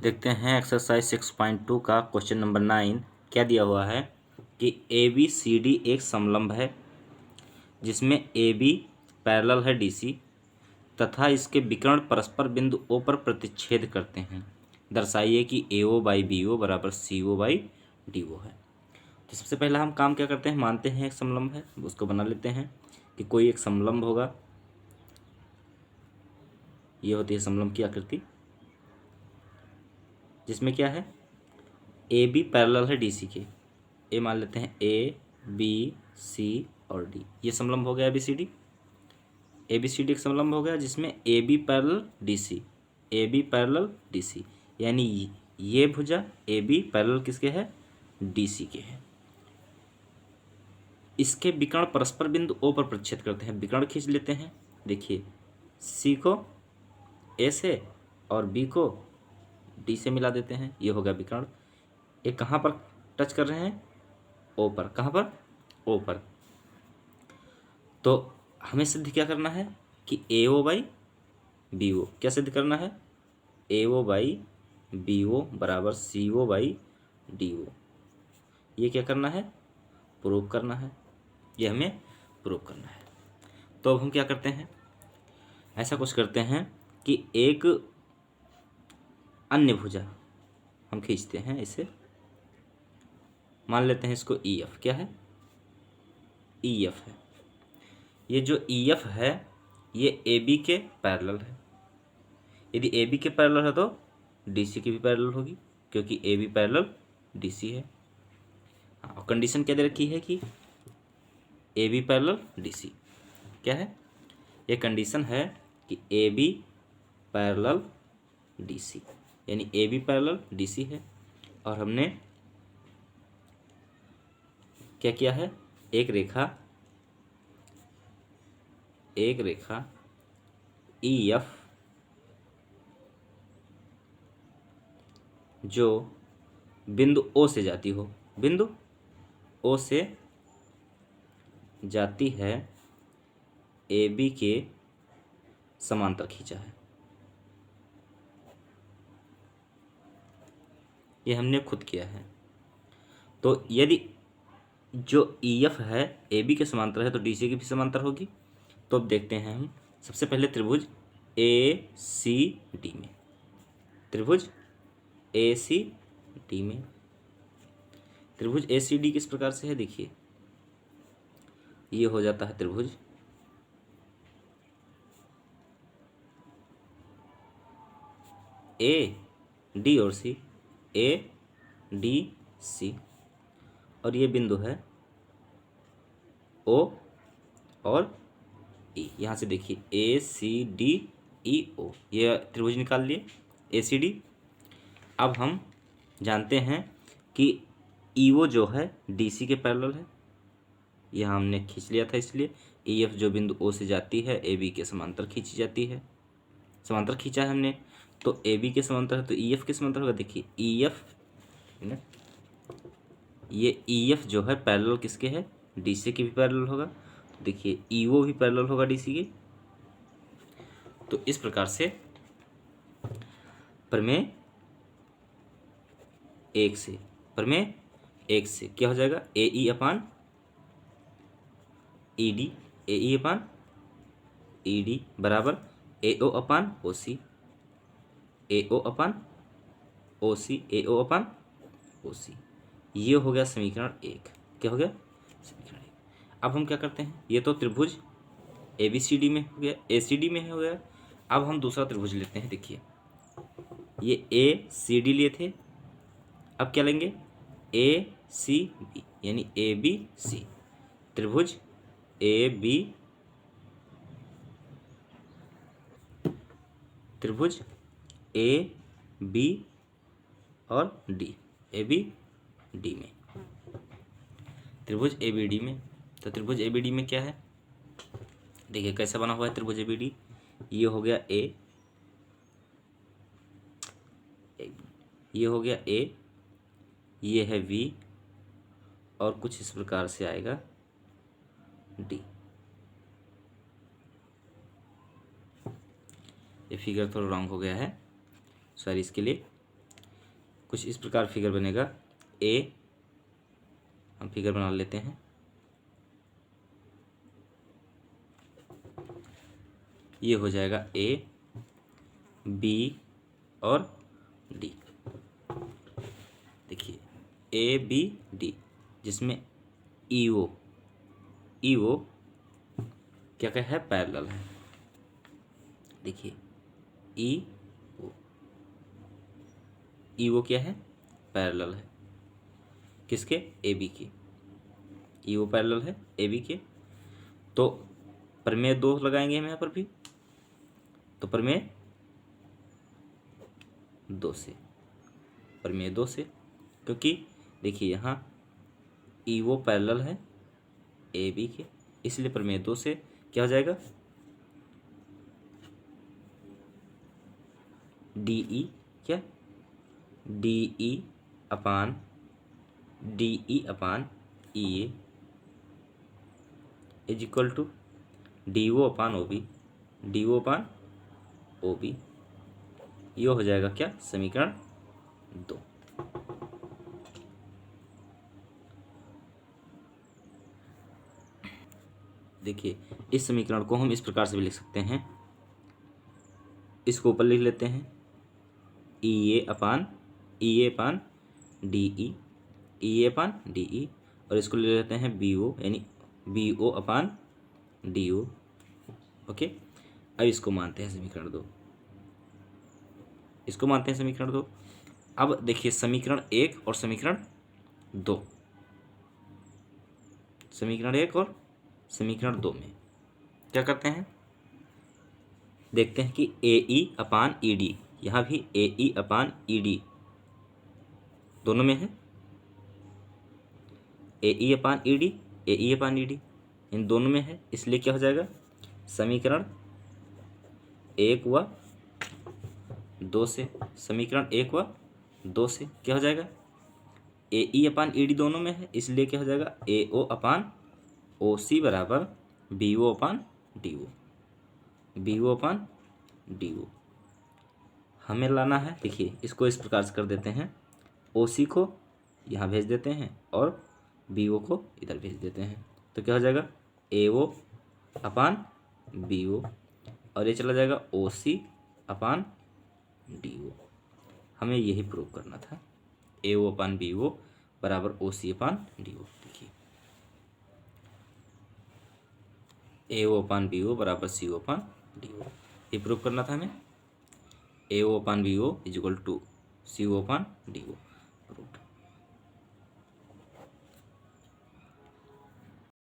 देखते हैं एक्सरसाइज 6.2 का क्वेश्चन नंबर 9। क्या दिया हुआ है कि ए बी सी डी एक समलंब है जिसमें ए बी पैरेलल है डी सी तथा इसके विकर्ण परस्पर बिंदु ओ पर प्रतिच्छेद करते हैं। दर्शाइए कि ए ओ बाई बी ओ बराबर सी ओ बाई डी ओ है। तो सबसे पहला हम काम क्या करते हैं, मानते हैं एक समलंब है, उसको बना लेते हैं कि कोई एक समलंब होगा। ये होती है समलंब की आकृति जिसमें क्या है, ए बी पैरेलल है डी सी के। ए मान लेते हैं ए बी सी और डी, ये समलंब हो गया A B C D. A B C D एक समलंब हो गया जिसमें A B parallel D C, A B parallel D C, यानी ये भुजा ए बी पैरेलल किसके है, डी सी के है। इसके विकर्ण परस्पर बिंदु ओ पर प्रतिच्छेद करते हैं। विकर्ण खींच लेते हैं। देखिए सी को ए से और बी को डी से मिला देते हैं, ये हो गया विकर्ण। ये कहाँ पर टच कर रहे हैं, ओ पर। कहाँ पर, ओ पर। तो हमें सिद्ध क्या करना है कि ए ओ बाई बी ओ, क्या सिद्ध करना है, ए ओ बाई बी ओ बराबर सी ओ बाई डी ओ। ये क्या करना है, प्रूव करना है, ये हमें प्रूव करना है। तो अब हम क्या करते हैं, ऐसा कुछ करते हैं कि एक अन्य भुजा हम खींचते हैं इसे, मान लेते हैं इसको ई एफ। क्या है, ई एफ है। ये जो ई एफ है ये ए बी के पैरेलल है। यदि ए बी के पैरेलल है तो डी सी की भी पैरेलल होगी, क्योंकि A B parallel D C है। और कंडीशन क्या दे रखी है कि A B parallel D C. क्या है, ये कंडीशन है कि A B parallel D C, यानी A B parallel D C है। और हमने क्या किया है, एक रेखा ई एफ जो बिंदु ओ से जाती हो, बिंदु ओ से जाती है, ए बी के समांतर खींचा है। ये हमने खुद किया है। तो यदि जो ई एफ है ए बी के समांतर है तो डी सी की भी समांतर होगी। तो अब देखते हैं हम सबसे पहले त्रिभुज ए सी डी में, त्रिभुज ए सी डी में। त्रिभुज ए सी डी किस प्रकार से है, देखिए ये हो जाता है त्रिभुज ए डी और सी, ए डी सी, और ये बिंदु है ओ और ई। यहाँ से देखिए ए सी डी ई ओ, ये त्रिभुज निकाल लिए ए सी डी। अब हम जानते हैं कि ई ओ जो है डी सी के पैरेलल है, यह हमने खींच लिया था। इसलिए ई एफ जो बिंदु ओ से जाती है ए बी के समांतर खींची जाती है, समांतर खींचा है हमने। तो ए बी के समांतर है तो ई एफ के समांतर होगा। देखिए ई एफ, ये ई एफ जो है पैरेलल किसके है, डी सी के भी पैरेलल होगा। तो देखिए ई ओ भी पैरेलल होगा डी सी के। तो इस प्रकार से प्रमेय एक से क्या हो जाएगा, ए ई अपान ई डी, ए ई अपान ई डी बराबर ए ओ अपान ओ सी, ए ओ अपान ओ सी, ए ओ अपान ओ सी। ये हो गया समीकरण एक। क्या हो गया, समीकरण एक। अब हम क्या करते हैं, ये तो त्रिभुज ए बी सी डी में हो गया, ए सी डी में हो गया। अब हम दूसरा त्रिभुज लेते हैं। देखिए ये ए सी डी लिए थे, अब क्या लेंगे, ए सी बी, यानी ए बी सी। त्रिभुज ए बी, त्रिभुज ए बी और डी, ए बी डी में, त्रिभुज ए बी डी में। तो त्रिभुज ए बी डी में क्या है, देखिए कैसा बना हुआ है त्रिभुज ए बी डी। ये हो गया ए, ये हो गया ए, ये है वी, और कुछ इस प्रकार से आएगा डी। ये फिगर थोड़ा रॉन्ग हो गया है, सॉरी इसके लिए। कुछ इस प्रकार फिगर बनेगा। ए, हम फिगर बना लेते हैं। ये हो जाएगा ए, बी और डी। देखिए ए बी डी, जिसमें ईओ क्या क्या है, पैरेलल है। देखिए ईओ क्या है, पैरेलल है किसके, ए बी के। ईओ पैरेलल है ए बी के, तो प्रमेय 2 लगाएंगे हम यहाँ पर भी, तो प्रमेय 2 से, प्रमेय 2 से, क्योंकि देखिए यहाँ ईओ पैरेलल है ए बी के, इसलिए प्रमेय 2 से क्या हो जाएगा, डी ई क्या, D E upon E A is equal to D O upon O B. ये हो जाएगा क्या, समीकरण 2। देखिए इस समीकरण को हम इस प्रकार से भी लिख सकते हैं, इसको ऊपर लिख लेते हैं, ई ए अपान डी ई, और इसको ले लेते हैं बी ओ, यानी बी ओ अपान डी ओ। ओके, अब इसको मानते हैं समीकरण 2, इसको मानते हैं समीकरण 2। अब देखिए समीकरण 1 और समीकरण 2, समीकरण 1 और समीकरण 2 में क्या करते हैं, देखते हैं कि ए ई अपान ई डी, यहाँ भी ए ई अपान ई डी दोनों में है, ए ई अपान ई डी इन दोनों में है, इसलिए क्या हो जाएगा, समीकरण 1 व 2 से, समीकरण 1 व 2 से क्या हो जाएगा, ए ई अपान ई डी दोनों में है, इसलिए क्या हो जाएगा, ए ओ अपान ओ सी बराबर बी ओ अपान डी ओ, हमें लाना है। देखिए इसको इस प्रकार से कर देते हैं, ओ सी को यहाँ भेज देते हैं और बी ओ को इधर भेज देते हैं, तो क्या हो जाएगा, ए ओ अपान बी ओ, और ये चला जाएगा ओ सी अपान डी ओ। हमें यही प्रूव करना था, ए ओ अपान बी ओ बराबर ओ सी अपान डी ओ। देखिए ए ओ अपान बी ओ बराबर सी ओ अपान डी ओ, ये प्रूव करना था हमें। A O upon B O is equal to C O upon D O, proved.